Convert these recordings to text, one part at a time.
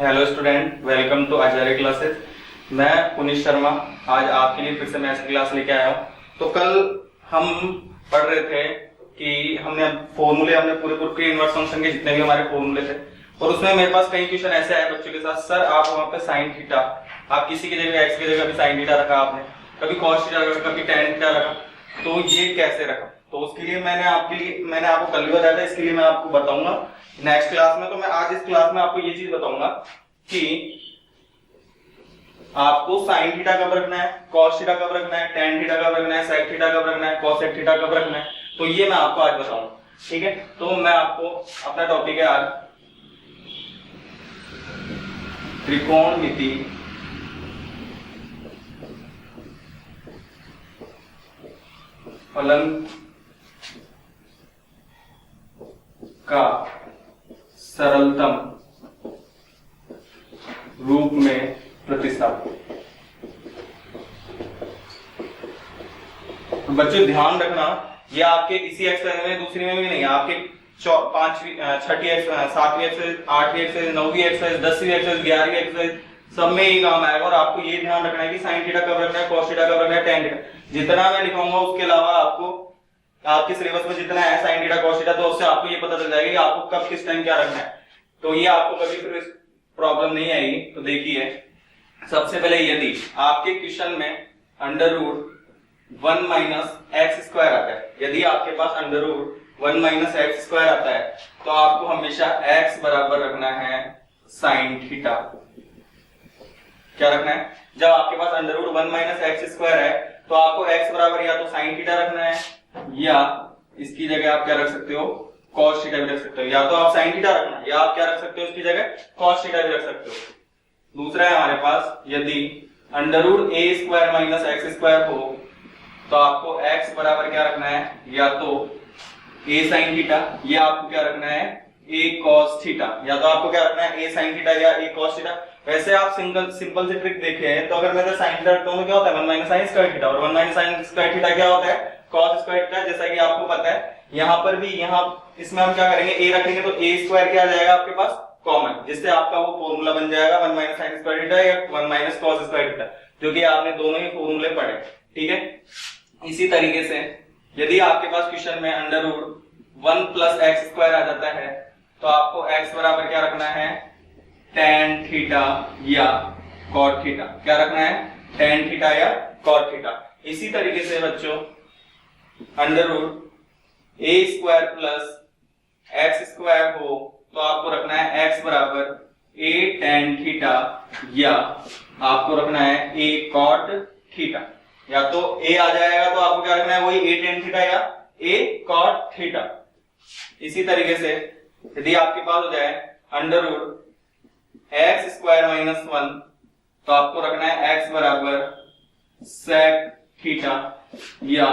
Hello student, welcome to Acharya classes. मैं पुनीत शर्मा आज आपके लिए फिर से मैथ्स की क्लास लेके आया हूँ। तो कल हम पढ़ रहे थे कि हमने पूरे के इनवर्स फंक्शन के जितने भी हमारे फॉर्मूले थे, और उसमें मेरे पास कई क्वेश्चन ऐसे आए बच्चों के साथ, सर आप वहाँ पे साइन थीटा, आप किसी की जगह एक्स की जगह भी साइन थीटा रखा आपने, कभी कॉस थीटा रखा, कभी टेन थीटा रखा, तो ये कैसे रखा। तो उसके लिए मैंने आपको कल भी बताया था, इसके लिए मैं आपको बताऊंगा नेक्स्ट क्लास में। तो मैं आज इस क्लास में आपको ये चीज बताऊंगा कि आपको साइन थीटा कब रखना है, कॉस थीटा कब रखना है, टेन थीटा कब रखना है, सेक थीटा कब रखना है, कोसेक थीटा कब रखना है। तो ये मैं आपको आज बताऊंगा, ठीक है। तो मैं आपको अपना टॉपिक है आज त्रिकोणमिति फलन का सरलतम रूप में प्रतिस्थापन। तो बच्चों ध्यान रखना, ये आपके इसी एक्सरसाइज में दूसरी में भी नहीं है, आपके पांचवी, छठी एक्सरसाइज, सातवीं एक्सरसाइज, आठवीं एक्सरसाइज, नौवीं एक्सरसाइज, 10वीं एक्सरसाइज, 11वीं एक्सरसाइज, सब में ये काम आएगा। और आपको ये ध्यान रखना है कि साइन थीटा कब रखना है, कॉस थीटा कब रखना है, टेन थीटा, जितना मैं लिखाऊंगा उसके अलावा आपको आपके सिलेबस में जितना है साइन थीटा कॉस थीटा, तो उससे आपको ये पता चल जाएगा कि आपको कब किस टाइम क्या रखना है। तो ये आपको कभी फिर प्रॉब्लम नहीं आएगी। तो देखिए, सबसे पहले यदि आपके क्वेश्चन में under root 1 minus x square आता है, यदि आपके पास under root 1 minus x square आता है, तो आपको हमेशा x बराबर रखना है साइन थीटा। क्या रखना है? जब आपके पास under root 1 minus x square है, तो आपको x बराबर या तो साइन थीटा रखना है, या इसकी जगह आप क्या रख सकते हो, कॉस थीटा भी रख सकते हो। या तो आप साइन थीटा रखना, या आप क्या रख सकते हो इसकी जगह, कॉस थीटा भी रख सकते हो। दूसरा है हमारे पास, यदि अंडर रूट ए स्क्वायर माइनस एक्स स्क्वायर हो, तो आपको x बराबर क्या रखना है, या तो a साइन थीटा, या आपको क्या रखना है, a cos थीटा। या तो आपको क्या रखना है, a साइन थीटा या a cos थीटा। वैसे आप सिंपल से ट्रिक देखे हैं, तो अगर मैं साइन थीटा रखता हूं तो क्या होता है, 1 माइनस साइन स्क्वायर थीटा, और 1 माइनस साइन स्क्वायर थीटा क्या होता है, cos स्क्वायर थीटा। जैसा कि आपको पता है, यहाँ पर भी इसमें हम क्या करेंगे, a रखेंगे तो a स्क्वायर क्या आ जाएगा आपके पास, कॉमन, जिससे आपका वो फॉर्मूला बन जाएगा 1 माइनस साइन स्क्वायर थीटा या 1 माइनस cos स्क्वायर थीटा, जो कि आपने दोनों ही फॉर्मूले पढ़े, ठीक है। इसी तरीके से यदि आपके पास क्वेश्चन में under root 1 plus x square आ जाता है, तो आपको x बराबर क्या रखना है, tan थीटा या cot थीटा। क्या रखना है, tan थीटा या cot थीटा। इसी तरीके से बच्चों, under root a square plus x square हो, तो आपको रखना है x बराबर a tan थीटा, या आपको रखना है a cot थीटा। या तो a आ जाएगा तो आपको क्या रखना है, वही a tan थीटा या a cot थीटा। इसी तरीके से यदि आपके पास हो जाए under root x square minus 1, तो आपको रखना है x बराबर sec थीटा या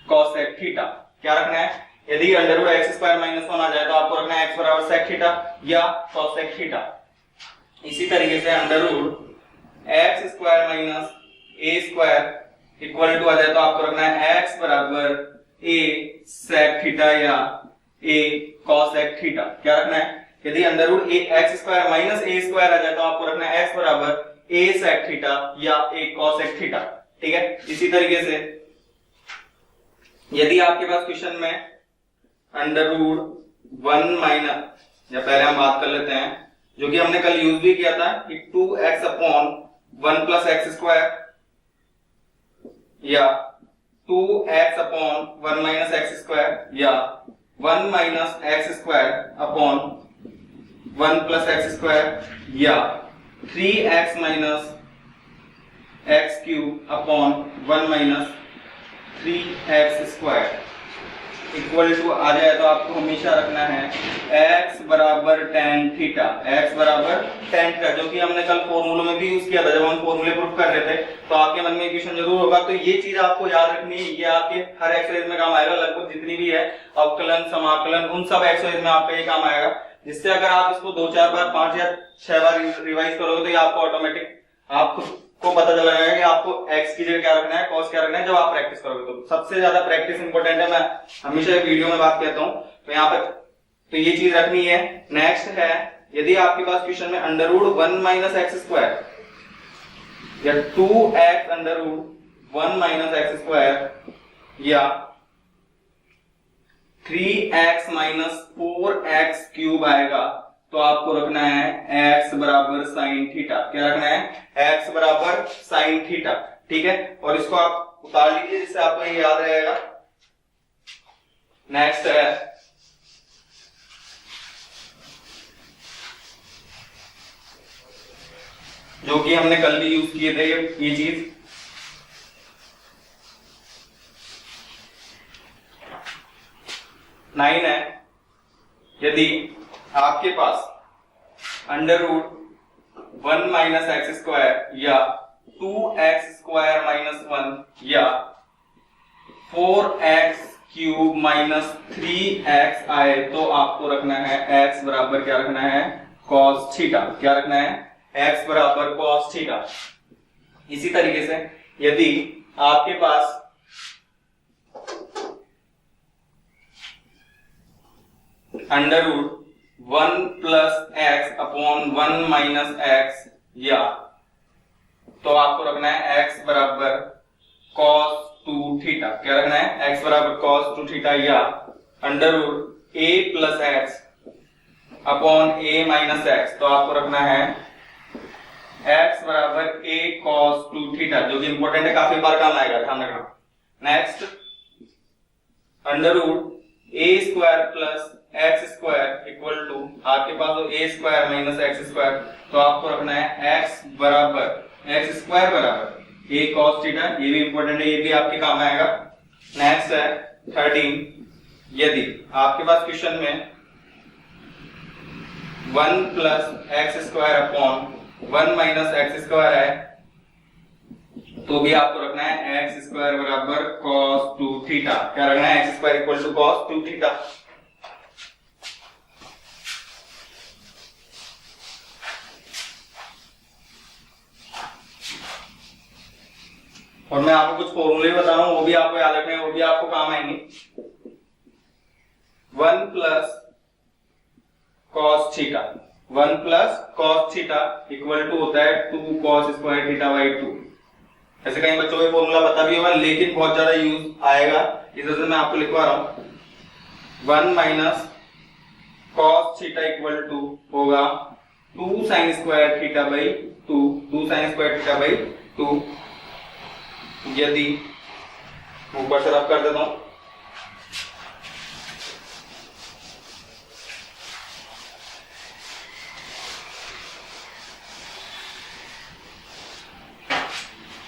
cosec थीटा। क्या रखना है, यदि under root x square minus 1 आ जाए, तो आपको रखना है x बराबर sec थीटा या cosec थीटा। इसी तरीके से under root x square minus a square equal to आ जाए, तो आपको रखना है x बराबर a sec थीटा या a cosec थीटा। क्या रखना है, यदि under root x square minus a square आ जाए, तो आपको रखना है x बराबर a sec थीटा या a cosec थीटा, ठीक है। इसी तरीके से यदि आपके पास क्वेश्चन में अंडर रूट 1 माइनस, या पहले हम बात कर लेते हैं जो कि हमने कल यूज भी किया था, कि 2x upon 1 plus x square, या 2x upon 1 minus x square, या 1 minus x square upon 1 plus x square, या 3x minus x cube upon 1 minus 3x square equal to आ जाए, तो आपको हमेशा रखना है x बराबर tan थीटा, x बराबर tan थीटा, जो कि हमने कल फॉर्मूलों में भी यूज किया था जब हम फॉर्मूले प्रूफ कर रहे थे। तो आपके मन में क्वेश्चन जरूर होगा, तो ये चीज आपको याद रखनी है, ये आपके हर एक्सरसाइज में काम आएगा, लगभग जितनी भी है अवकलन समाकलन उन सब एक्सरसाइज में आपका ये काम आएगा, जिससे अगर आप इसको 2-4 बार 5 या 6 बार रिवाइज करोगे, तो ये आपको ऑटोमेटिक आपको पता चला जाएगा कि आपको x की जगह क्या रखना है, cos क्या रखना है, जब आप प्रैक्टिस करोगे। तो सबसे ज्यादा प्रैक्टिस इंपॉर्टेंट है, मैं हमेशा वीडियो में बात कहता हूं। तो यहाँ पर तो ये चीज रखनी है। नेक्स्ट है, यदि आपके पास क्वेश्चन में under root 1 minus x square या 2x under root 1 minus x square या 3x माइनस 4x क्यूब आएगा तो आपको रखना है x बराबर साइन थीटा। क्या रखना है? x बराबर साइन थीटा। ठीक है, और इसको आप उतार लीजिए जिससे आपको ये याद रहेगा। नेक्स्ट है जो कि हमने कल भी यूज किए थे ये चीज, नाइन है। यदि आपके पास under root 1 minus x square या 2x स्क्वायर माइनस 1 या 4x क्यूब माइनस 3x आए तो आपको रखना है x बराबर क्या रखना है? cos theta. क्या रखना है? x बराबर cos थीटा। इसी तरीके से यदि आपके पास under root 1 plus x upon 1 minus x या तो आपको रखना है x बराबर cos 2 थीटा। क्या रखना है? x बराबर cos 2 थीटा या under root a plus x upon a minus x तो आपको रखना है x बराबर a cos 2 थीटा, जो कि इंपॉर्टेंट है, काफी बार काम आएगा, ध्यान रखना। Next under root a square plus x square equal to आपके पास तो a square minus x square तो आपको रखना है x बराबर एक्स स्क्वायर बराबर a cos थीटा। ये भी इंपॉर्टेंट है, ये भी आपके काम आएगा। नेक्स्ट है 13, यदि आपके पास क्वेश्चन में 1 plus x square upon 1 minus x square है तो भी आपको रखना है एक्स स्क्वायर बराबर cos 2 थीटा। क्या रखना है? X square equal to cos 2 theta. और मैं आपको कुछ फॉर्मूले बता रहा हूं, वो भी आपको याद रखने हैं, वो भी आपको काम आएंगे। 1 plus cos theta, 1 plus cos theta equal to होता है 2 cos स्क्वायर थीटा बाई 2। ऐसे कहीं बच्चों को फॉर्मूला पता भी होगा लेकिन बहुत ज्यादा यूज आएगा, इस वजह से मैं आपको लिखवा रहा हूं। 1 minus cos theta equal to होगा 2 sine square theta by 2 sine square theta by 2। यदि ऊपर से रफ कर देता हूं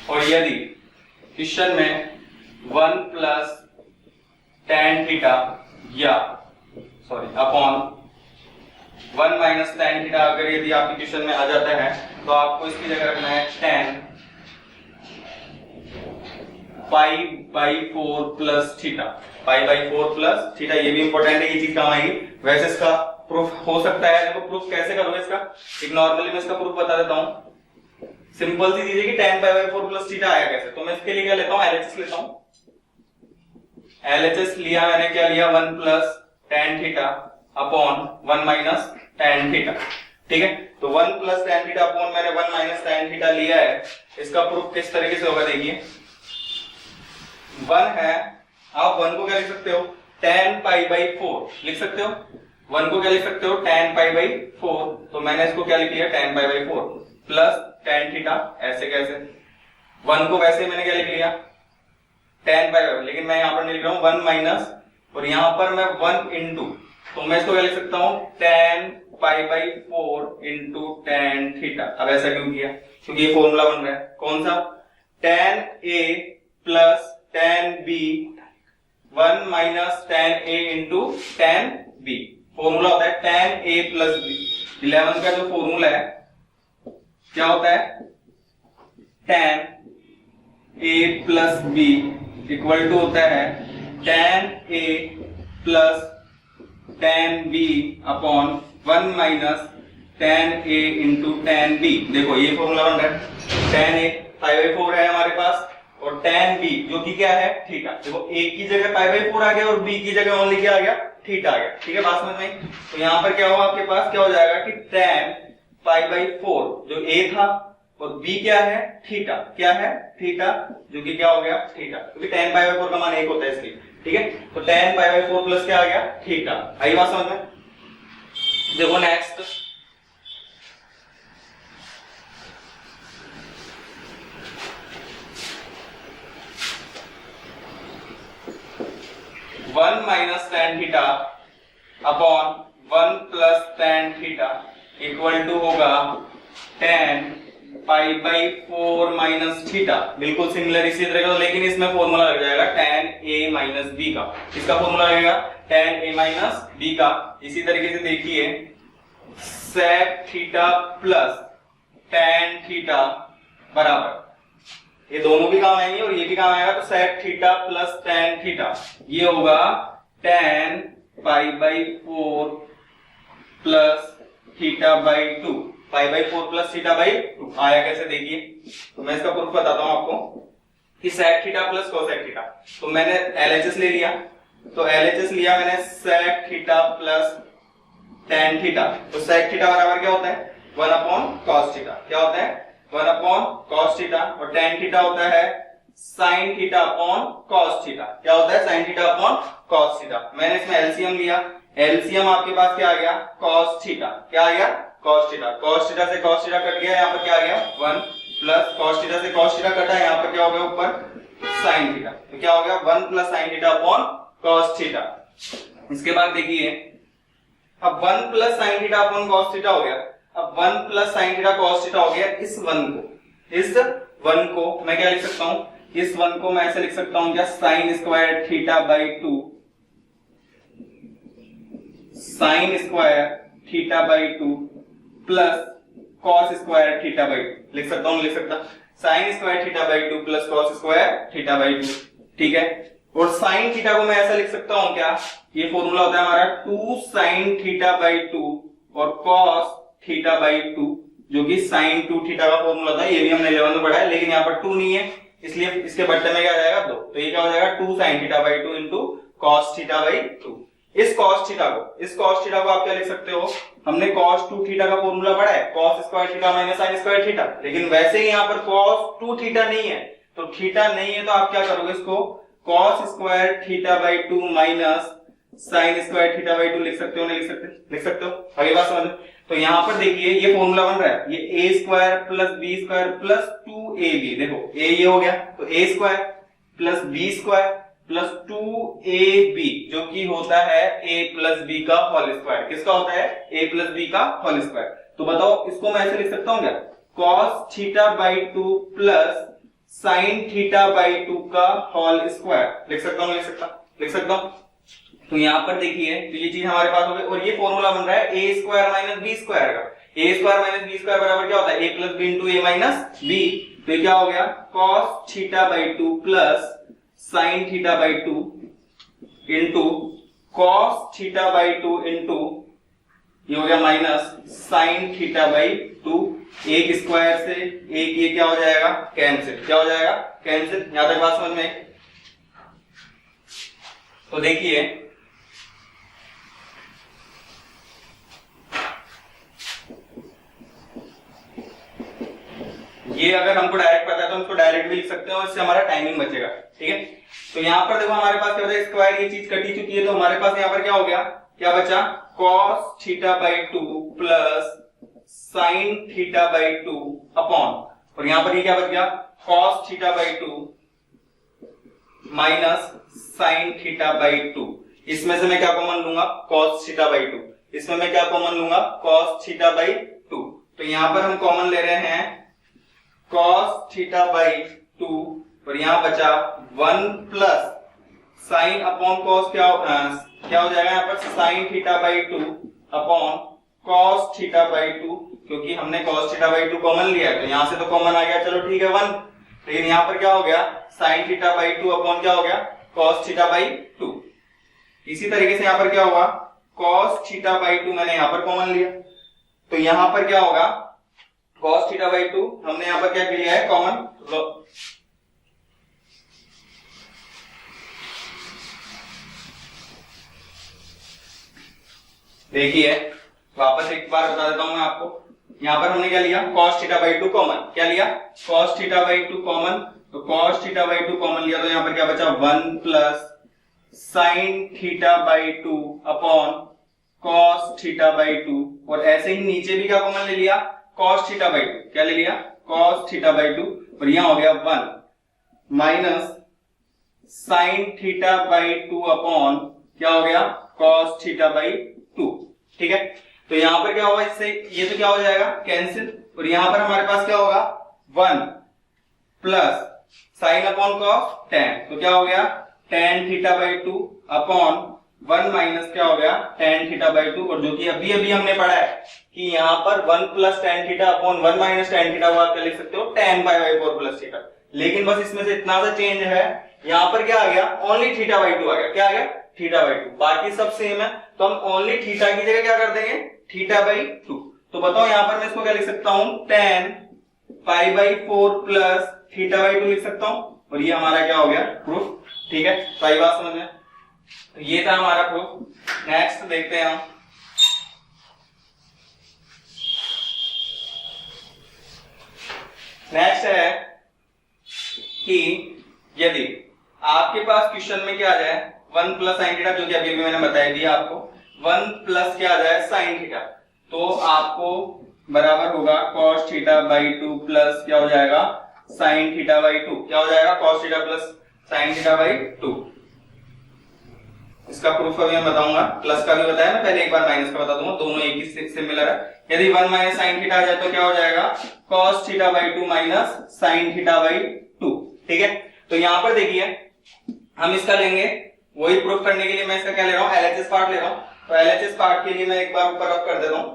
और यदि क्वेश्चन में 1 प्लस tan थीटा या अपॉन 1 माइनस tan थीटा अगर यदि आपके क्वेश्चन में आ जाता है तो आपको इसकी जगह रखना है tan pi by 4 plus theta, pi by 4 plus theta. ये भी इंपॉर्टेंट है, ये चीज काम आएगी। वैसे इसका प्रूफ हो सकता है, देखो प्रूफ कैसे करोगे इसका, एक नॉर्मली मैं इसका प्रूफ बता देता हूं। सिंपल सी चीज है कि tan pi by 4 plus theta आया कैसे, तो मैं इसके लिए क्या लेता हूं? LHS लेता हूं। LHS लिया मैंने, क्या लिया? 1 plus tan theta upon 1 minus tan theta. ठीक है, तो 1 प्लस tan थीटा अपॉन मैंने 1 माइनस tan थीटा लिया है। इसका प्रूफ किस तरीके से होगा देखिए, 1 है, आप 1 को क्या लिख सकते हो? tan पाई बाई 4 लिख सकते हो। 1 को क्या लिख सकते हो? tan pi by 4। तो मैंने इसको क्या लिख लिया? tan pi by 4 plus tan theta. ऐसे कैसे? 1 को वैसे मैंने क्या लिख लिया? tan पाई बाई, लेकिन मैं यहां पर नहीं लिख रहा हूं 1 माइनस, और यहां पर मैं 1 इंटू, तो मैं इसको क्या लिख सकता हूं? tan pi by 4 into tan theta. अब ऐसा क्यों किया? क्योंकि ये फॉर्मूला बन रहा है, कौन सा? tan a plus tan b 1 minus tan a into tan b। Formula होता है tan a प्लस b। 11 का जो फॉर्मूला है क्या होता है? tan a plus b equal to होता है tan a plus tan b upon 1 minus tan a into tan b। देखो ये फॉर्मूला बन रहा है, tan a पाई बाई 4 है हमारे पास, और tan b जो कि क्या है थीटा। देखो a की जगह पाई बाई 4 आ गया और b की जगह ओनली क्या आ गया थीटा आ गया। ठीक है बात समझ में? तो यहाँ पर क्या होगा आपके पास क्या हो जाएगा कि tan पाई बाई 4 जो a था और b क्या है थीटा, क्या है थीटा, जो कि क्या हो गया थीटा, क्योंकि tan पाई बाई 4 का मान 1 होता है इसलिए। ठीक है तो tan पाई बाई 4 प्लस क्या आ गया थीटा। आई बात समझ में? देखो next 1 minus tan theta upon 1 plus tan theta equal to होगा tan pi by 4 minus theta. बिल्कुल सिमिलर इसी तरह का, लेकिन इसमें फॉर्मूला लग जाएगा tan a माइनस b का। इसका फॉर्मूला लगेगा tan a माइनस b का। इसी तरीके से देखिए sec theta plus tan theta बराबर, ये दोनों भी काम आएंगे और ये भी काम आएगा, तो sec theta plus tan theta ये होगा tan pi by 4 plus theta by 2, pi by 4 plus theta by 2 आया कैसे देखिए। तो मैं इसका प्रूफ बताता हूं आपको कि sec theta plus cosec theta. तो मैंने LHS ले लिया, तो LHS लिया मैंने sec theta plus tan theta. तो sec थीटा बराबर क्या होता है 1 अपॉन cos थीटा, क्या होता है 1 अपॉन cos थीटा, और tan थीटा होता है sin theta upon cos theta, क्या होता है sin theta upon cos theta. मैंने इसमें एलसीएम लिया, एलसीएम आपके पास क्या आ गया cos थीटा, क्या आ गया cos थीटा, cos थीटा से cos थीटा कट गया, यहाँ पर क्या आ गया 1 प्लस cos थीटा से cos थीटा कटा, यहाँ पर क्या हो गया ऊपर sin थीटा, तो क्या हो गया 1 plus sin theta upon cos theta. इसके बाद देखिए अब 1 plus sin theta upon cos theta हो गया, अब 1 plus sin theta cos theta हो गया। इस 1 को मैं क्या लिख सकता हूं, इस 1 को मैं ऐसे लिख सकता हूं क्या sin square theta by 2, sin square theta by 2 plus cos square theta by 2 लिख सकता हूं, लिख सकता sin square theta by 2 plus cos square theta by 2। ठीक है, और sin थीटा को मैं ऐसा लिख सकता हूं क्या, ये फॉर्मूला होता है हमारा 2 sin थीटा बाई 2 और cos थीटा बाई 2, जो कि sin 2 थीटा का फॉर्मूला था, ये भी हमने 11 में पढ़ा है, लेकिन यहाँ पर 2 नहीं है इसलिए इसके बदले में क्या आ जाएगा 2, तो ये क्या हो जाएगा 2 sin theta by 2 into cos theta by 2। इस cos थीटा को आप क्या लिख सकते हो, हमने cos 2 थीटा का फॉर्मूला पढ़ा है cos square theta minus sin square theta, लेकिन वैसे ही यहाँ पर cos 2 थीटा नहीं है, तो थीटा नहीं है तो आप क्या करोगे इसको cos square theta by 2 minus sin square theta by 2 लिख सकते हो, नहीं लिख सकते, लिख सकते हो। आगे बात समझ। तो यहाँ पर देखिए ये फॉर्मूला बन रहा है, ये a square plus b square plus 2ab, देखो a ये हो गया तो a square plus b square plus 2ab जो कि होता है a प्लस b का होल स्क्वायर। किसका होता है a प्लस b का होल स्क्वायर। तो बताओ इसको मैं ऐसे लिख सकता हूँ क्या cos theta by 2 plus sin theta by 2 का होल स्क्वायर लिख सकता हूँ, लिख सकता हूँ। तो यहाँ पर देखिए तो ये चीज हमारे पास हो गई, और ये फॉर्मूला बन रहा है a square minus b square का। a square minus b square बराबर क्या होता है a plus b into a minus b. तो ये क्या हो गया cos theta by 2 plus sin theta by 2 into cos theta by 2 into ये हो गया माइनस sin थीटा बाई 2। एक स्क्वायर से एक ये क्या हो जाएगा कैंसिल, क्या हो जाएगा कैंसिल। यहां तक बात समझ में। तो देखिए ये अगर हमको डायरेक्ट पता है तो हम इसको डायरेक्ट भी लिख सकते हैं और इससे हमारा टाइमिंग बचेगा। ठीक है, तो यहाँ पर देखो हमारे पास क्या होता है स्क्वायर, ये चीज कटी चुकी है, तो हमारे पास यहाँ पर क्या हो गया, क्या बचा cos theta by 2 plus sin theta by 2 upon, और यहाँ पर ये क्या बच गया cos theta by 2 minus sin theta by 2। इसमें से मैं क्या कॉमन लूंगा cos थीटा बाई 2, इसमें मैं क्या कॉमन लूंगा cos थीटा बाई 2। तो यहाँ पर हम कॉमन ले रहे हैं cos थीटा बाई 2 और यहाँ बचा 1 प्लस साइन अपॉन cos क्या हो जाएगा यहाँ पर sin theta by 2 upon cos theta by 2, क्योंकि हमने cos थीटा बाई 2 कॉमन लिया है तो यहाँ से तो कॉमन आ गया, चलो ठीक है 1। लेकिन यहाँ पर क्या हो गया sin थीटा बाई 2 अपॉन क्या हो गया cos थीटा बाई 2। इसी तरीके से यहाँ पर क्या हुआ cos थीटा बाई 2 मैंने यहाँ पर कॉमन लिया, तो यहाँ पर क्या होगा cos थीटा बाई 2 हमने यहाँ पर क्या लिया है कॉमन, देखिए वापस एक बार बता देता हूं मैं आपको। यहाँ पर हमने क्या लिया, cos थीटा बाई 2 कॉमन। क्या लिया, cos थीटा बाई 2 कॉमन। तो cos थीटा बाई 2 कॉमन लिया तो यहाँ पर क्या बचा, 1 plus sine theta by 2 upon cos theta by 2। और ऐसे ही नीचे भी क्या कॉमन ले लिया, cos थीटा बाई 2। क्या ले लिया, cos थीटा बाई 2। और यहां हो गया 1 minus sine theta by 2 upon क्या हो गया, cos थीटा बाई 2। ठीक है, तो यहां पर क्या होगा, इससे ये तो क्या हो जाएगा कैंसिल। और यहां पर हमारे पास क्या होगा, 1 plus sine upon cos tan। तो क्या हो गया, tan theta by 2 upon 1 minus क्या हो गया, tan थीटा बाई 2। और जो कि अभी अभी हमने पढ़ा है कि यहाँ पर 1 plus tan theta upon 1 minus tan theta को आप क्या लिख सकते हो, tan pi by 4 plus theta. लेकिन बस इसमें से इतना सा चेंज है, यहाँ पर क्या आ गया, ओनली थीटा बाई 2 आ गया। क्या आ गया, थीटा बाई 2। बाकी सब सेम है, तो हम ओनली थीटा की जगह क्या कर देंगे, थीटा बाई 2। तो बताओ यहाँ पर मैं इसको क्या लिख सकता हूं, tan pi by 4 plus theta by 2 लिख सकता हूं। और ये हमारा क्या हो गया, प्रूफ। ठीक है, सही बात समझ में। तो ये था हमारा प्रूफ। नेक्स्ट देखते हैं हम। नेक्स्ट है कि यदि आपके पास क्वेश्चन में क्या आ जाए, 1 प्लस साइन थीटा, जो कि अभी मैंने बताया दिया आपको, 1 प्लस क्या आ जाए, साइन थीटा, तो आपको बराबर होगा cos थीटा बाई 2 प्लस क्या हो जाएगा, साइन थीटा बाई 2। क्या हो जाएगा, cos theta plus sine theta by 2। इसका प्रूफ अभी मैं बताऊंगा, प्लस का भी बताया मैं पहले, एक बार माइनस का बता दूंगा, दोनों एक ही सिमिलर है। यदि 1 माइनस साइन थीटा आ जाए तो क्या हो जाएगा, cos theta by 2 minus sine theta by 2। ठीक है, तो यहां पर देखिए हम इसका लेंगे, वही प्रूफ करने के लिए मैं इसका क्या ले रहा हूं, एलएचएस पार्ट ले रहा हूं। तो एलएचएस पार्ट के लिए मैं एक बार ऊपर रब कर देता हूं।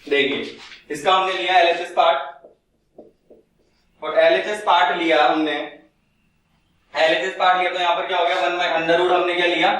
देखिए इसका हमने लिया एलएचएस पार्ट, और एलएचएस पार्ट लिया हमने, एलएचएस पार्ट लिया तो यहां पर क्या हो गया, 1 अंडर रूट हमने क्या लिया,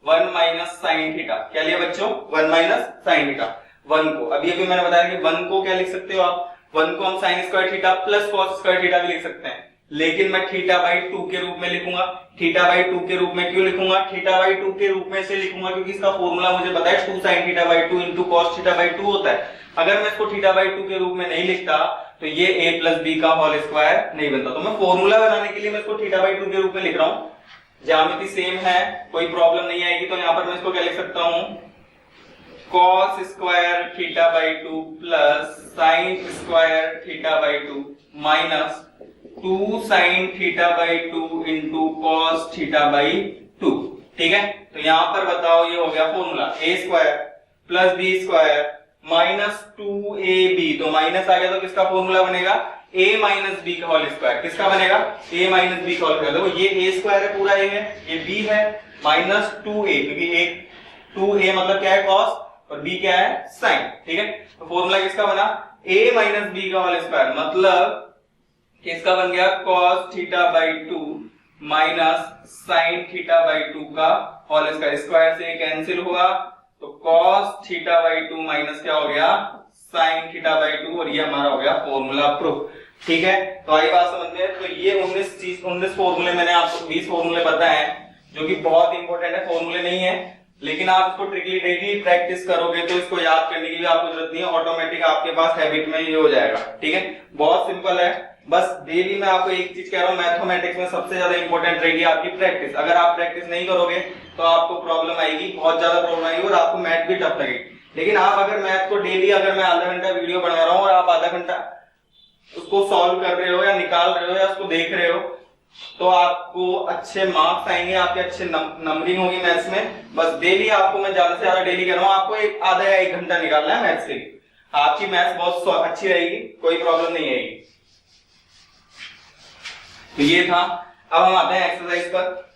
1 माइनस साइन थीटा। क्या लिया बच्चों, 1 माइनस साइन थीटा। 1 को अभी अभी मैंने बताया कि 1 को क्या लिख सकते हो आप, 1 को हम sign square theta plus cos square theta भी लिख सकते हैं। लेकिन मैं थीटा बाई 2 के रूप में लिखूंगा। थीटा बाई 2 के रूप में क्यों लिखूंगा, थीटा बाई 2 के रूप में से लिखूंगा क्योंकि इसका फॉर्मूला मुझे पता है 2 sine theta by 2 into cos theta by 2 होता है। अगर मैं इसको थीटा बाई 2 के रूप में नहीं लिखता तो ये a प्लस बी का होल स्क्वायर नहीं बनता। तो मैं फॉर्मूला बनाने के लिए मैं इसको थीटा बाई 2 के रूप में लिख रहा हूं। ज्यामिति सेम है, कोई प्रॉब्लम नहीं आएगी। तो यहां पर मैं इसको क्या लिख सकता हूं, cos square theta by 2 plus sign square theta by 2 minus 2 sine theta by 2 into cos theta by 2। ठीक है, तो यहां पर बताओ ये हो गया formula, a square plus b square minus 2ab। तो माइनस आ गया तो किसका फॉर्मूला बनेगा, a माइनस बी का होल स्क्वायर। किसका बनेगा, a माइनस बी का होल स्क्वायर। देखो ये a स्क्वायर है, पूरा a है, ये b है, माइनस 2a, क्योंकि एक 2a मतलब क्या है cos और b क्या है sin। ठीक है, तो फॉर्मूला किसका बना, a माइनस बी का होल स्क्वायर, मतलब किसका बन गया, cos theta by 2 minus sine theta by 2 का होल स्क्वायर। स्क्वायर से कैंसिल हुआ तो cos थीटा बाई 2 माइनस क्या हो गया, साइन थीटा बाई 2, और ये हमारा हो गया फॉर्मूला प्रूफ। ठीक है, तो आई बात समझ में। तो ये 19 फॉर्मूले मैंने आपको 20 फॉर्मूले बताए हैं जो कि बहुत इंपॉर्टेंट है। फॉर्मूले नहीं है लेकिन आप इसको ट्रिकली डेली प्रैक्टिस करोगे तो इसको याद करने की भी आपको जरूरत नहीं है, ऑटोमेटिक आपके पास हैबिट में ये हो जाएगा। ठीक है, बहुत सिंपल है। बस डेली मैं आपको एक चीज कह रहा हूँ, मैथमेटिक्स में सबसे ज्यादा इंपॉर्टेंट रहेगी आपकी प्रैक्टिस। अगर आप प्रैक्टिस नहीं करोगे तो आपको प्रॉब्लम आएगी, बहुत ज्यादा प्रॉब्लम आएगी और आपको मैथ भी टफ लगेगी। लेकिन आप अगर मैथ को डेली, अगर मैं आधा घंटा वीडियो बना रहा हूँ और आप आधा घंटा उसको सॉल्व कर रहे हो या निकाल रहे हो या उसको देख रहे हो तो आपको अच्छे मार्क्स आएंगे, आपके अच्छे नंबरिंग होगी मैथ्स में। बस डेली आपको मैं ज्यादा से ज्यादा डेली कह रहा हूँ, आपको एक आधा या 1 घंटा निकालना है मैथ्स के लिए। आपकी मैथ्स बहुत अच्छी रहेगी, कोई प्रॉब्लम नहीं आएगी। तो ये था। अब हम आते हैं एक्सरसाइज पर।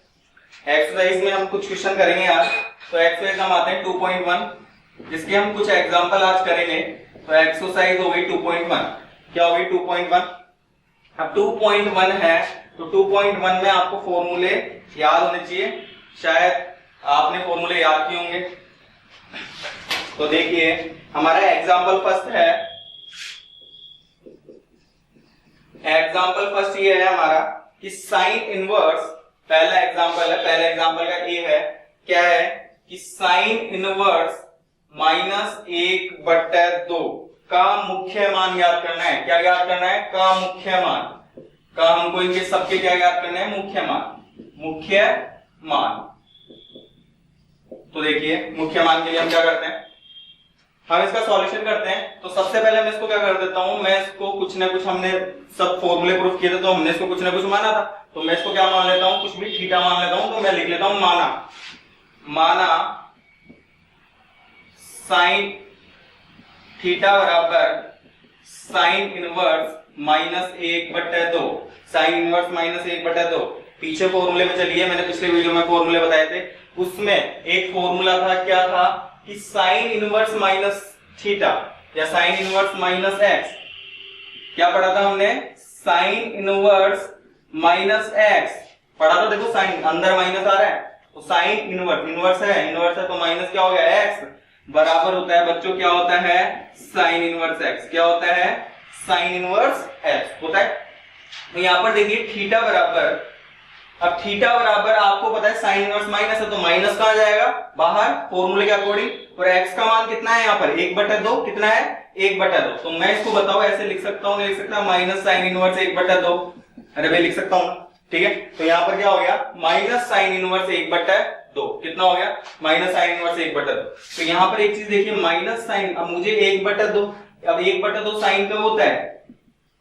एक्सरसाइज में हम कुछ क्वेश्चन करेंगे आज। तो एक्सरसाइज हम आते हैं 2.1 जिसके हम कुछ एग्जांपल आज करेंगे। तो एक्सरसाइज हो गई 2.1। क्या हो गई 2.1? अब 2.1 है तो 2.1 में आपको फॉर्मूले याद होने चाहिए, शायद आपने फॉर्मूले याद किए होंगे। तो देखिए हमारा एग्जांपल फर्स्ट है, एग्जांपल फर्स्ट ये है हमारा कि साइन इनवर्स, पहला एग्जांपल है, पहला एग्जांपल का ए है, क्या है कि साइन इनवर्स -1/2 का मुख्य मान ज्ञात करना है। क्या ज्ञात करना है? का मुख्य मान। का हमको इनके सबके क्या ज्ञात करना है? मुख्य मान। मुख्य मान। तो देखिए मुख्य मान के लिए हम क्या करते हैं, हम इसका सॉल्यूशन करते हैं। तो सबसे पहले मैं इसको क्या कर देता हूं, मैं इसको कुछ ना कुछ, हमने सब फॉर्मूले प्रूफ किए थे तो हमने इसको कुछ ना कुछ माना था, तो मैं इसको क्या मान लेता हूं, कुछ भी थीटा मान लेता हूं। तो मैं लिख लेता हूं माना साइन थीटा बराबर साइन इनवर्स -1/2। Sine inverse -1/2। पीछे फॉर्मूले में चलिए, मैंने पिछले वीडियो में फॉर्मूले बताए थे, उसमें एक फॉर्मूला था, क्या था कि साइन इनवर्स माइनस थीटा या साइन इनवर्स माइनस एक्स। क्या पढ़ा था हमने? साइन इनवर्स माइनस एक्स पढ़ा था। देखो साइन अंदर माइनस आ रहा है, तो साइन इनवर्स है तो माइनस क्या हो गया? एक्स बराबर होता है बच्चों, क्या होता है? Sine inverse x. क्या होता है? साइन इनवर्स एक्स होता है। तो यहां पर देखिए थीटा बराबर, अब थीटा बराबर आपको पता है साइन इनवर्स माइनस है, तो माइनस कहां जाएगा? बाहर, फॉर्मूले के अकॉर्डिंग। और एक्स का मान कितना है यहाँ पर? 1/2। कितना है? 1/2। तो मैं इसको बताओ ऐसे लिख सकता हूँ, लिख सकता हूँ माइनस साइन इनवर्स 1/2। अरे भाई लिख सकता हूँ, ठीक है। तो यहाँ पर क्या हो गया? Minus sine inverse 1/2। कितना हो गया? Minus sine inverse 1/2। तो यहाँ पर एक चीज देखिए, माइनस साइन, अब मुझे 1/2, अब 1/2 साइन का होता है,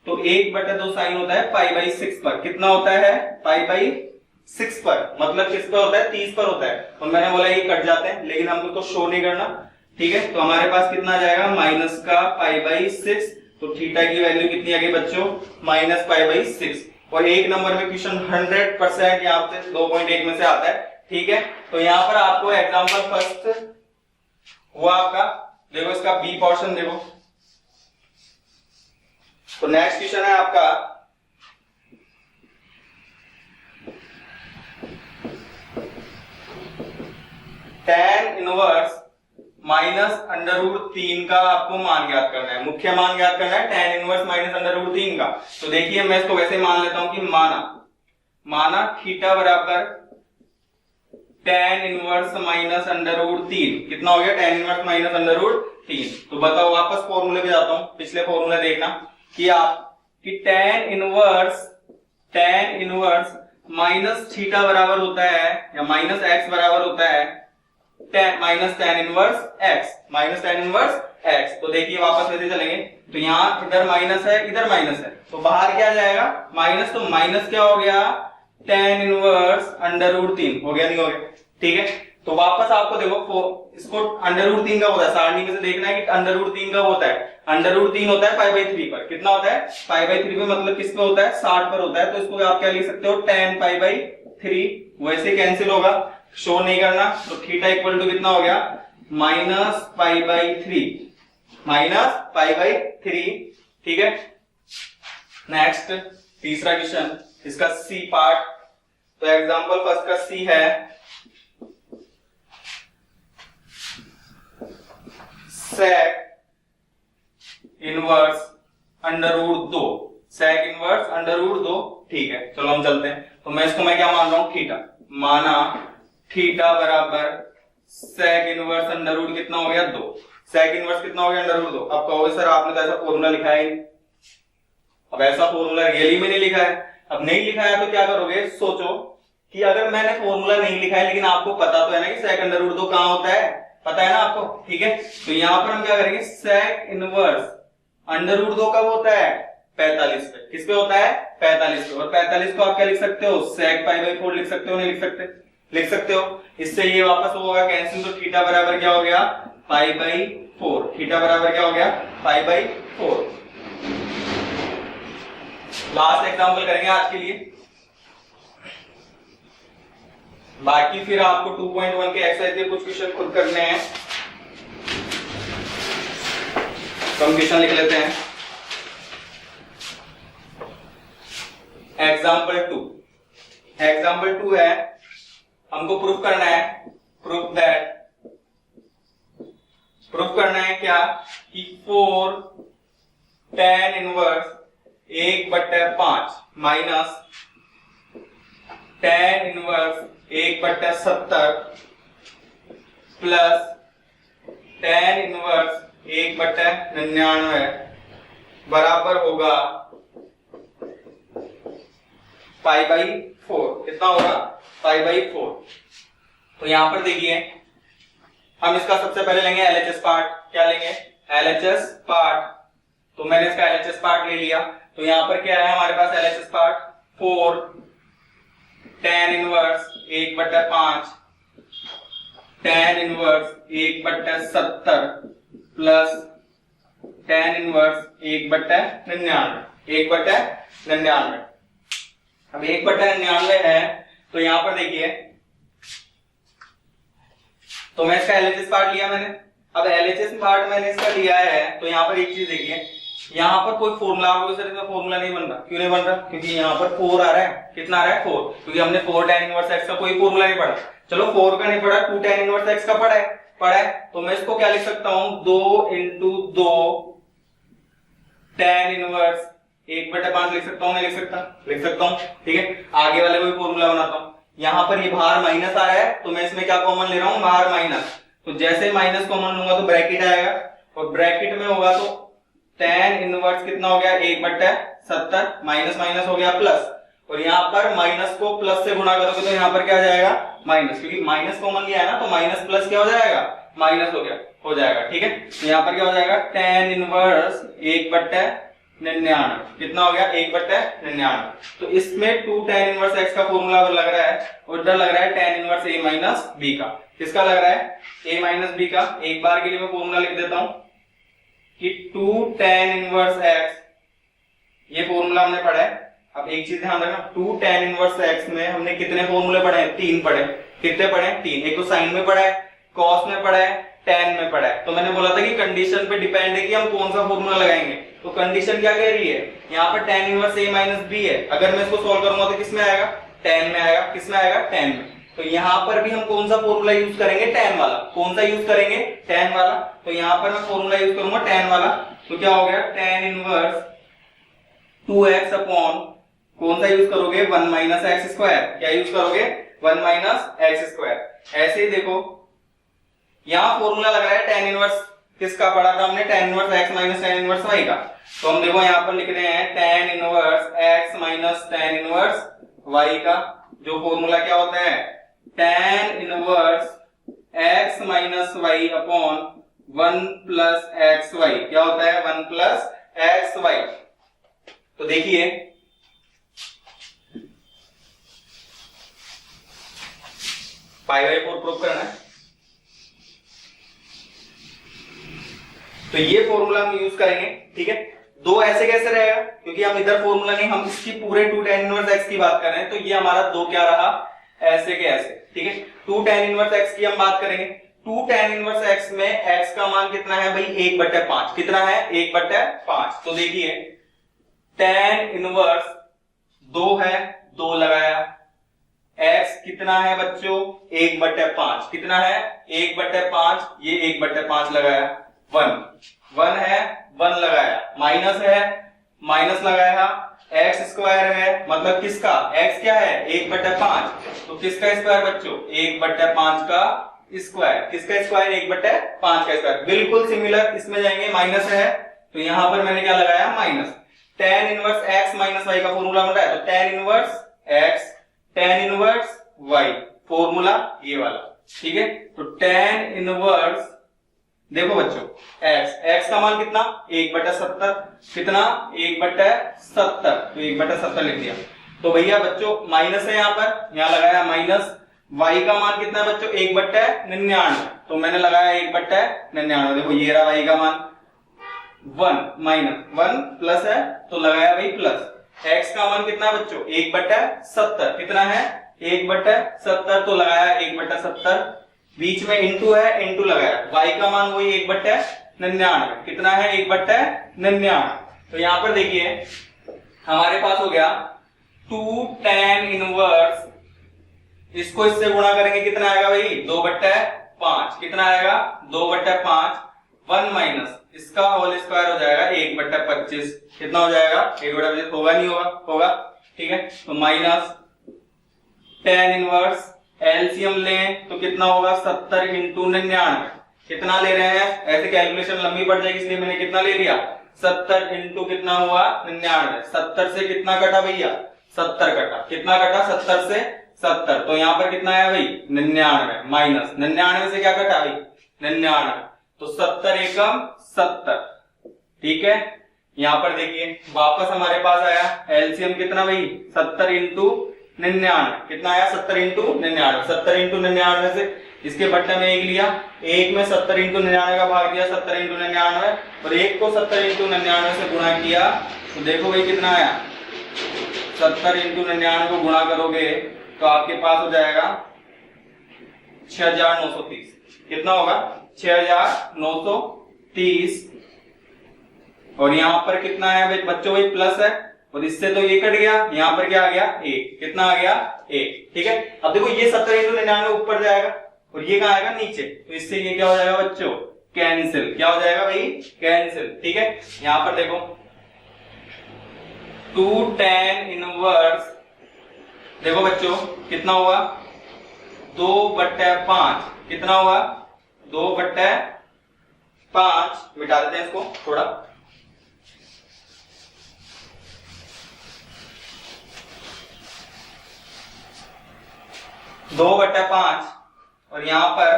तो 1/2 साइन होता है π/6 पर। कितना होता है? π/6 पर। मतलब किस पर होता है? 30 पर होता है। और मैंने बोला ये कट जाते हैं, लेकिन हमको तो शो नहीं करना, ठीक है। तो हमारे पास कितना आ जाएगा? माइनस का π/6। तो थीटा की वैल्यू कितनी आ गई बच्चों? -π/6। और एक नंबर में क्वेश्चन 100% यहाँ पे 2.1 में से आता है, ठीक है। तो यहाँ पर आपको एग्जाम्पल फर्स्ट हुआ आपका, देखो इसका बी पोर्शन देखो। तो नेक्स्ट क्वेश्चन है आपका tan इनवर्स -√3 का आपको मान ज्ञात करना है, मुख्य मान ज्ञात करना है tan इनवर्स -√3 का। तो देखिए मैं इसको वैसे मान लेता हूं कि माना थीटा बराबर tan इनवर्स -√3। कितना हो गया? tan inverse -√3। तो बताओ, वापस फॉर्मूले पे जाता हूं, पिछले फॉर्मूले देखना कि tan इनवर्स माइनस थीटा बराबर होता है या माइनस एक्स बराबर होता है माइनस tan इनवर्स एक्स। तो देखिए वापस वैसे चलेंगे, तो यहाँ इधर माइनस है, इधर माइनस है, तो बाहर क्या जाएगा? माइनस। तो माइनस क्या हो गया? tan इनवर्स √3 हो गया, नहीं हो गया? ठीक है। तो वापस आपको देखो, इसको √3 का होता है, सारणी में से देखना है कि √3 का होता है। √3 होता है π/3 पर। कितना होता है? π/3 पे, मतलब किस पे होता है? 60 पर होता है। तो इसको आप क्या लिख सकते हो? tan π/3। वैसे कैंसिल होगा, शो नहीं करना। तो थीटा इक्वल टू कितना हो गया? -π/3। ठीक है। नेक्स्ट तीसरा क्वेश्चन, इसका सी पार्ट। तो एग्जांपल फर्स्ट का सी है sec इनवर्स √2। sec inverse √2। ठीक है, चलो हम चलते हैं। तो मैं इसको क्या मान रहा हूं? थीटा। माना थीटा बराबर sec इनवर्स √, कितना हो गया? 2। sec इनवर्स कितना हो गया? √2। अब कहोगे सर आपने तो ऐसा फॉर्मूला लिखा है। अब ऐसा फॉर्मूला रियली में नहीं लिखा है। अब नहीं लिखा है तो क्या करोगे? सोचो कि अगर मैंने फॉर्मूला नहीं लिखा है लेकिन आपको पता तो है ना कि sec √2 कहां होता है, पता है ना आपको, ठीक है। तो यहां पर हम क्या करेंगे? sec इनवर्स √2 कब होता है? 45 पे। किस पे होता है? 45 पे। और 45 को आप क्या लिख सकते हो? sec π/4 लिख सकते हो, नहीं लिख सकते? लिख सकते हो। इससे ये वापस होगा कैंसिल, तो थीटा बराबर क्या हो गया? π/4। थीटा बराबर क्या हो गया? π/4। लास्ट एग्जांपल करेंगे आज के लिए, बाकी फिर आपको 2.1 के एक्सरसाइज के कुछ क्वेश्चन खुद करने हैं। तो हम क्वेश्चन लिख लेते हैं। एग्जांपल 2 है, हमको प्रूफ करना है, प्रूफ करना है क्या कि 4 tan inverse 1/5 minus tan inverse 1/70 plus tan inverse 1/99 बराबर होगा π/4। कितना होगा? π/4। तो यहां पर देखिए हम इसका सबसे पहले लेंगे LHS पार्ट। क्या लेंगे? LHS part. तो मैंने इसका LHS पार्ट ले लिया। तो यहां पर क्या है हमारे पास LHS part? 4 tan inverse 1/5 tan inverse 1/70 plus tan inverse 1/99। अब 1/99 है तो यहां पर देखिए, तो मैं इसका LHS पार्ट लिया मैंने। अब LHS पार्ट मैंने इसका लिया है तो यहां पर एक चीज देखिए, यहां पर कोई फॉर्मूला होगा सर, इसका फॉर्मूला नहीं बन रहा। क्यों नहीं बन रहा? क्योंकि यहां पर 4 आ रहा है। कितना आ रहा है? 4। क्योंकि हमने 4 tan इनवर्स x का कोई फॉर्मूला नहीं पढ़ा। चलो 4 का नहीं पढ़ा, 2 tan इनवर्स x का पढ़ा है। तो मैं इसको क्या लिख सकता हूं? 2 × 2 tan इनवर्स 1/5 लिख सकता हूं। नहीं लिख सकता? लिख सकता हूं। ठीक है, आगे वाले कोई फॉर्मूला बनाता हूं। यहां पर ये बाहर माइनस आ रहा है तो मैं इसमें क्या कॉमन ले रहा हूं? बाहर माइनस। तो जैसे माइनस कॉमन लूंगा तो ब्रैकेट आएगा, और ब्रैकेट में होगा तो tan इनवर्स कितना हो गया? 1/70 माइनस माइनस हो गया प्लस, और यहाँ पर माइनस को प्लस से गुणा करोगे तो यहाँ पर क्या आ जाएगा? माइनस। क्योंकि माइनस कॉमन लिया है ना, तो माइनस प्लस क्या हो जाएगा? माइनस हो जाएगा। ठीक है, तो यहाँ पर क्या हो जाएगा? tan inverse 1/99। कितना हो गया? 1/99। तो इसमें 2 tan इनवर्स x का फॉर्मूला लग रहा है, उधर लग रहा है tan inverse a minus b का। किसका लग रहा है? a माइनस b का। एक बार के लिए मैं फॉर्मूला लिख देता हूं कि 2 tan इनवर्स x, ये फॉर्मूला हमने पढ़ा है। अब एक चीज ध्यान रखना, 2 tan इनवर्स x में हमने कितने फॉर्मूले पढ़े हैं? 3 पढ़े। कितने पढ़े? 3। एक तो साइन में पढ़ा है, कॉस में पढ़ा है, tan में पढ़ा है। तो मैंने बोला था कि कंडीशन पे डिपेंड है कि हम कौन सा फॉर्मूला लगाएंगे। तो कंडीशन क्या कह रही है? यहाँ पर tan inverse a minus b है। अगर मैं इसको सॉल्व करूंगा तो किस में आएगा? tan में आएगा। किस में आएगा? tan में। तो यहाँ पर भी हम कौन सा फॉर्मूला यूज करेंगे? tan वाला। कौन सा यूज करेंगे? tan वाला। तो यहाँ पर मैं फॉर्मूला यूज करूंगा tan वाला। तो क्या हो गया? tan इनवर्स 2x अपॉन, कौन सा यूज करोगे? 1 माइनस एक्स स्क्वायर। क्या यूज करोगे? 1 माइनस एक्स स्क्वायर। ऐसे ही देखो, यहां फॉर्मूला लग रहा है tan इनवर्स, किसका पढ़ा था हमने? tan inverse x minus tan inverse y का। तो हम देखो यहां पर लिख रहे हैं tan inverse x minus tan inverse y का। जो फॉर्मूला क्या होता है? tan inverse x minus y upon 1 plus x y. क्या होता है? 1 प्लस एक्स वाई। तो देखिए π/4 प्रूफ करना है, तो ये फॉर्मूला हम यूज करेंगे। ठीक है, दो ऐसे कैसे रहेगा? क्योंकि हम इधर फॉर्मूला नहीं, हम इसकी पूरे 2 tan इनवर्स x की बात कर रहे हैं। तो ये हमारा दो क्या रहा? ऐसे के ऐसे। ठीक है, 2 tan इनवर्स x की हम बात करेंगे। 2 tan इनवर्स x में x का मान कितना है भाई? 1/5। कितना है? 1/5। तो देखिए tan इनवर्स 2 है, 2 लगाया। x कितना है बच्चों? 1/5। कितना है? 1/5। ये 1/5 लगाया। 1 है, 1 लगाया। माइनस है, माइनस लगाया। x स्क्वायर है, मतलब किसका? x क्या है? 1/5। तो किसका स्क्वायर बच्चों? 1/5 का स्क्वायर। किसका स्क्वायर? 1/5 का स्क्वायर। बिल्कुल सिमिलर इसमें जाएंगे, माइनस है तो यहां पर मैंने क्या लगाया? Minus. tan inverse x minus y का फॉर्मूला बन रहा है, तो tan inverse x tan inverse y, formula ये वाला। ठीक है, तो tan इनवर्स, देखो बच्चों x का मान कितना? 1/70। कितना? 1/70। तो 1/70 लिख दिया। तो भैया बच्चों माइनस है, यहां पर यहां लगाया माइनस। y का मान कितना है बच्चों? 1/99। तो मैंने लगाया 1/99। देखो ये रहा y का मान 1 माइनस 1 प्लस है तो लगाया भाई प्लस। x का मान कितना है बच्चों? 1/70। कितना है? 1/70। तो लगाया 1/70। बीच में इंटू है, इंटू लगाया। y का मान वही 1/99। कितना है? 1/99। तो यहां पर देखिए हमारे पास हो गया 2 tan इनवर्स, इसको इससे गुणा करेंगे कितना आएगा भाई? 2/5। कितना आएगा? 2/5। 1 माइनस इसका होल स्क्वायर हो जाएगा 1/25। कितना हो जाएगा? 1/25 होगा नहीं होगा? होगा। ठीक है, तो माइनस टेन इनवर्स, एलसीएम लें तो कितना होगा 70 इंटू 99। कितना ले रहे हैं, ऐसे कैलकुलेशन लंबी पड़ जाएगी इसलिए मैंने कितना ले लिया 70 इंटू कितना हुआ 99। 70 से कितना कटा भैया 70 कटा, कितना कटा 70 से 70, तो यहाँ पर कितना आया भाई 99 माइनस 99 से क्या कटा भाई 99, तो 70 एकम 70। ठीक है, यहाँ पर देखिए वापस हमारे पास आया एलसीएम कितना भाई 70 इंटू 99, कितना आया 70 इंटू 99। 70 इंटू 99 से इसके बट्टे में एक लिया, एक में 70 इंटू 99 का भाग दिया 70 इंटू 99, और एक को 70 इंटू 99 से गुणा किया तो देखो भाई कितना आया 70 इंटू 99 को गुणा करोगे तो आपके पास हो जाएगा 6930। कितना होगा 6930, और यहाँ पर कितना है भाई बच्चों भाई प्लस है, और इससे तो ये कट गया, यहाँ पर क्या आ गया एक, कितना आ गया एक। ठीक है, अब देखो ये 70 इंटू 99 ऊपर जाएगा और ये कहाँ आएगा नीचे, तो इससे ये क्या हो जाएगा बच्चों कैंसिल, क्या हो जाएगा भाई कैंसिल। ठीक है, यहाँ पर देखो 2 tan इनवर्स, देखो बच्चों कितना हुआ 2/5, कितना हुआ 2/5, मिटा देते हैं इसको थोड़ा, 2/5, और यहां पर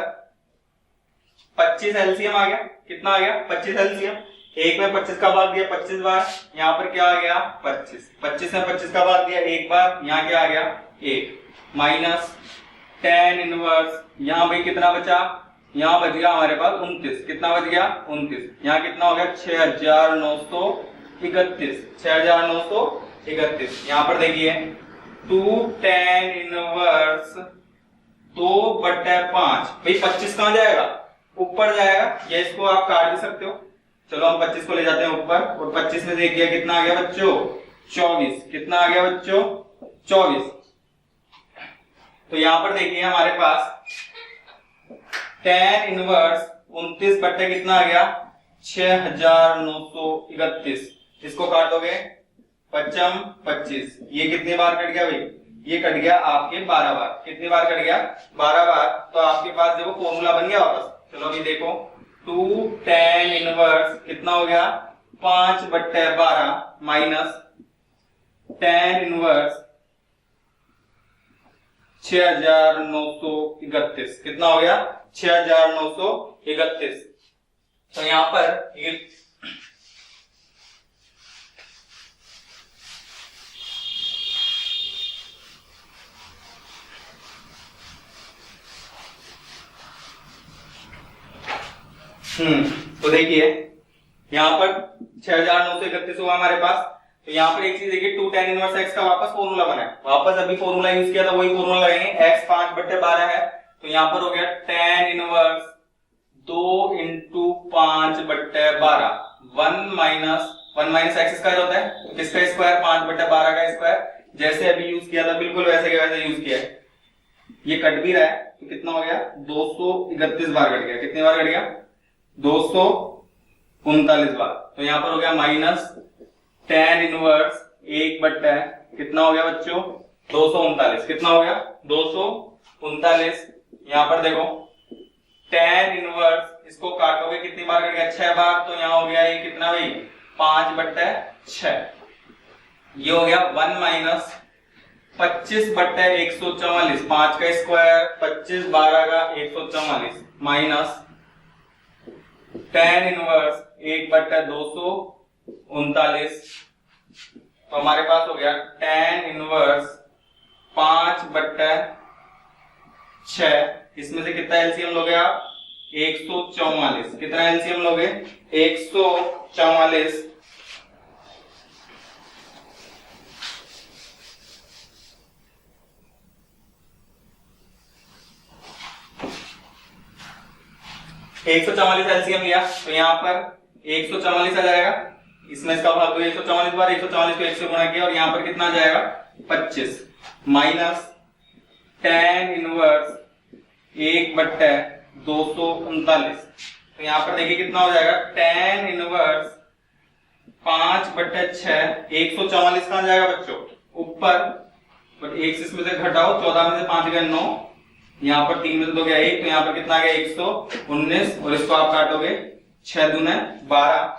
25 एलसीएम आ गया, कितना आ गया 25 एलसीएम, एक में 25 का भाग दिया 25 बार, यहाँ पर क्या आ गया 25, 25 में 25 का भाग दिया एक बार, यहाँ क्या आ गया एक, माइनस tan इनवर्स, यहाँ भाई कितना बचा, यहाँ बच गया हमारे पास 29, कितना बच गया 29, यहाँ कितना हो गया 6931, 6931। यहाँ पर देखिए 2 tan इनवर्स 2/5, भाई 25 कहां जाएगा ऊपर जाएगा, ये इसको आप काट भी सकते हो, चलो हम 25 को ले जाते हैं ऊपर, और 25 में से एक गया कितना आ गया बच्चों 24, कितना आ गया बच्चों 24। तो यहां पर देखिए हमारे पास tan इनवर्स 29 बट्टे कितना आ गया 6931, इसको काटोगे 25, 25, ये कितनी बार कट गया भाई, ये कट गया आपके 12 बार, कितनी बार कट गया 12 बार, तो आपके पास देखो फॉर्मूला बन गया वापस। चलो अभी देखो 2 tan इनवर्स कितना हो गया 5/12 माइनस tan इनवर्स 6931, कितना हो गया 6931। तो यहां पर ये तो देखिए यहाँ पर 6931 हुआ हमारे पास। तो यहाँ पर एक चीज देखिए 2 tan इनवर्स x का वापस फॉर्मूला बना है, वापस अभी फॉर्मूला यूज किया था वही फॉर्मूला लगाएंगे, x 5/12 है, तो यहाँ पर हो गया tan inverse 2 into 5/12, 1 minus x square होता है, तो किसका स्क्वायर 5/12 का स्क्वायर, जैसे अभी यूज किया था बिल्कुल वैसे के वैसे यूज किया है, ये कट भी रहा है तो कितना हो गया 231 बार कट गया, कितनी बार कट गया 239 बार। तो यहाँ पर हो गया माइनस tan इनवर्स 1/, कितना हो गया बच्चों 239, कितना हो गया 239। यहाँ पर देखो tan इनवर्स, इसको काटोगे कितनी बार कट गया 6 बार, तो यहाँ हो गया ये कितना भाई 5/6, ये हो गया 1 माइनस 25/144, 5 का स्क्वायर 25, 12 का 144 माइनस tan इनवर्स 1/239, तो हमारे पास हो गया tan इनवर्स 5/6, इसमें से कितना एलसीएम लोगे आप 144, कितना एलसीएम लोगे 144, एलसीएम लिया, तो यहाँ पर 144 आ जाएगा, इसमें इसका भाग 144 बार, 144 को 1 से गुणा किया और यहाँ पर कितना आ जाएगा 25 माइनस tan इनवर्स 1/239, तो यहाँ पर देखिए कितना हो जाएगा tan इनवर्स 5/6, 144 कहां जाएगा बच्चों ऊपर, और 1 इसमें से घटाओ, 14 में से 5 गया 9, यहाँ पर 3 में से 2 गया 1, तो यहाँ पर कितना गया 119, और इसको आप काटोगे 6 दूने 12,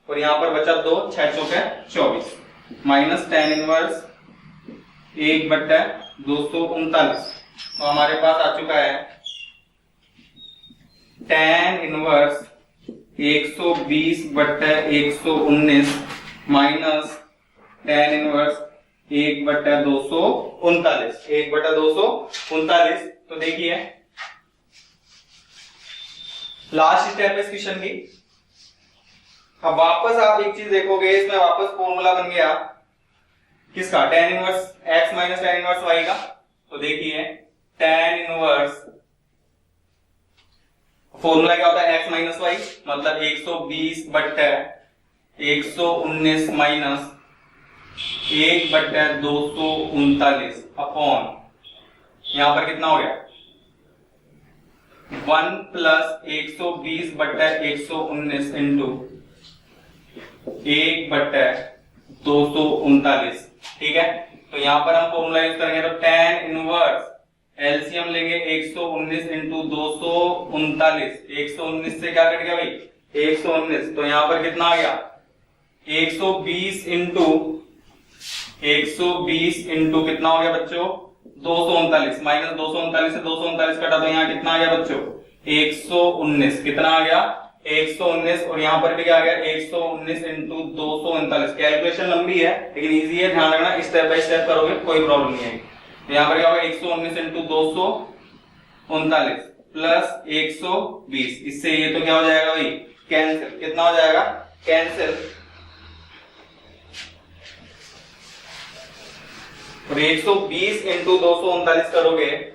और यहाँ पर बचा 2, 6 चौके 24, माइनस tan इनवर्स 1/239। तो हमारे पास आ चुका है tan inverse 120/119 minus tan inverse 1/239। तो देखिए लास्ट स्टेप है इस क्वेश्चन की। अब वापस आप एक चीज देखोगे, इसमें वापस फॉर्मूला बन गया किसका, tan inverse x minus tan inverse y का। तो देखिए tan इनवर्स फॉर्मूला क्या होता है, x माइनस y, मतलब 120/119 माइनस 1/239 अपॉन, यहां पर कितना हो गया 1 प्लस 120/119 इंटू 1/239। ठीक है, तो यहां पर हम फॉर्मूला यूज करेंगे, तो tan इनवर्स एलसीएम लेंगे 119 इंटू 239, 119 से क्या कट गया भाई 119, तो यहां पर कितना आ गया 120 इंटू कितना हो गया बच्चों 239, माइनस 239 से 239 कटा, तो यहाँ कितना आ गया बच्चों 119, कितना आ गया 119, और यहाँ पर भी क्या आ गया 119 इंटू 239। कैलकुलेशन लंबी है लेकिन इजी है, ध्यान रखना, स्टेप बाय स्टेप करोगे कोई प्रॉब्लम नहीं आएगी। तो यहाँ पर क्या होगा 119 इंटू 239 प्लस 120, इससे ये तो क्या हो जाएगा भाई कैंसिल, कितना हो जाएगा कैंसिल, और 120 इंटू 239 करोगे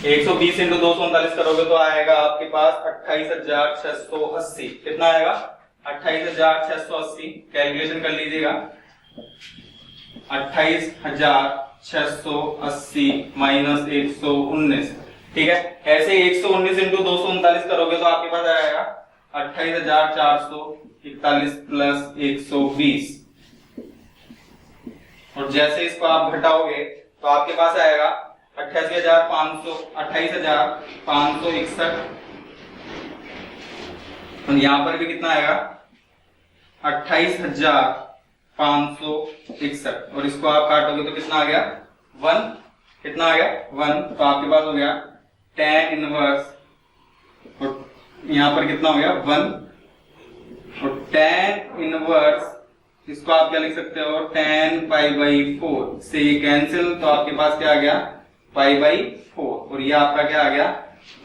120 इंटू 239 करोगे तो आएगा आपके पास 28,680। कितना आएगा 28,680। कैलकुलेशन कर लीजिएगा, 28,680 माइनस 119। ठीक है, ऐसे 119 इंटू 239 करोगे तो आपके पास आएगा 28,441 प्लस 120, और जैसे इसको आप घटाओगे तो आपके पास आएगा 28,561, और यहां पर भी कितना आएगा 28,561, और इसको आप काटोगे तो कितना आ गया 1, कितना आ गया 1, तो आपके पास हो गया tan इनवर्स, और यहां पर कितना हो गया 1, और tan इनवर्स इसको आप क्या लिख सकते हो tan π/4, से ये कैंसिल, तो आपके पास क्या आ गया π/4, और ये आपका क्या आ गया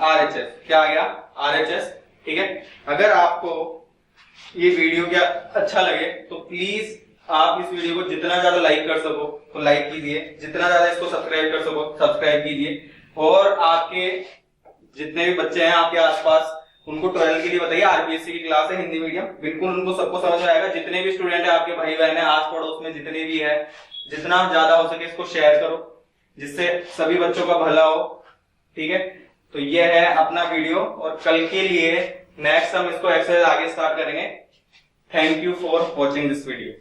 RHS, क्या आ गया RHS। ठीक है, अगर आपको ये वीडियो क्या अच्छा लगे तो प्लीज आप इस वीडियो को जितना ज्यादा लाइक कर सको तो लाइक कीजिए, जितना ज्यादा इसको सब्सक्राइब कर सको सब्सक्राइब कीजिए, और आपके जितने भी बच्चे हैं आपके आसपास उनको 12 के लिए बताइए, आरपीएससी की क्लास है हिंदी मीडियम, बिल्कुल उनको सबको समझ में आएगा। जितने भी स्टूडेंट है आपके भाई बहन है आस पड़ोस में जितने भी है, जितना ज्यादा हो सके इसको शेयर करो जिससे सभी बच्चों का भला हो। ठीक है, तो ये है अपना वीडियो, और कल के लिए नेक्स्ट हम इसको एक्सरसाइज आगे स्टार्ट करेंगे। Thank you for watching this video.